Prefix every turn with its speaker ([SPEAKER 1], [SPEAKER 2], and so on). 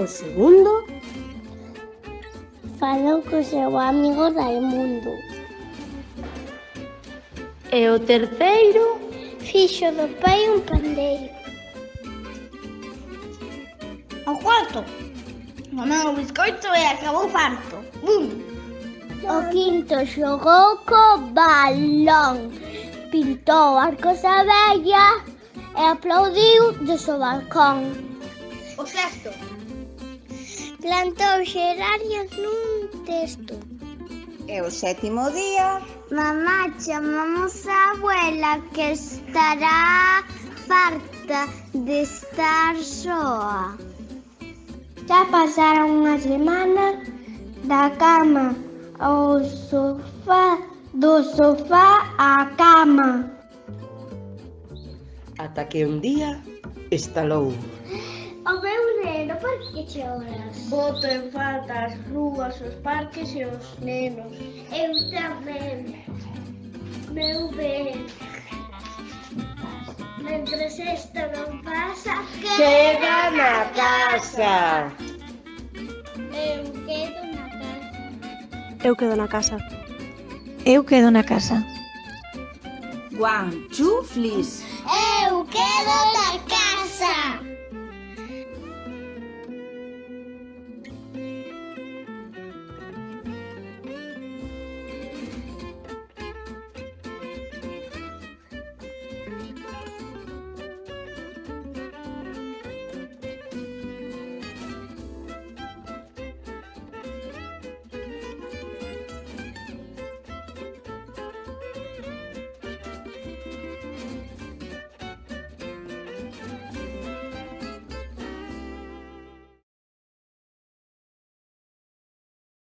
[SPEAKER 1] O segundo,
[SPEAKER 2] falou co seu amigo Raimundo.
[SPEAKER 1] e o terceiro,
[SPEAKER 2] Fixo do pai un pandeiro.
[SPEAKER 3] O cuarto, comeu o biscoito e acabou farto.
[SPEAKER 2] O quinto xogou co balón. Pintou arcos a vella e aplaudiu desde o balcón.
[SPEAKER 3] O sexto,
[SPEAKER 2] Plantou xeranias nun testo.
[SPEAKER 4] E o sétimo día,
[SPEAKER 2] Mamá, chamamos a abuela que estará farta de estar soa. Xa pasaron unha semana da cama ao sofá, do sofá á cama.
[SPEAKER 5] Ata que un día estalou.
[SPEAKER 2] O meu neno, por que choras?
[SPEAKER 3] boto en falta as rúas, os parques e os nenos.
[SPEAKER 2] Eu tamén. Meu ben. Mentres isto non pasa,
[SPEAKER 5] Chega na casa.
[SPEAKER 2] eu quedo na casa.
[SPEAKER 1] eu quedo na casa.
[SPEAKER 6] Eu quedo na casa.
[SPEAKER 7] 1, 2, please.
[SPEAKER 2] Eu quedo na casa.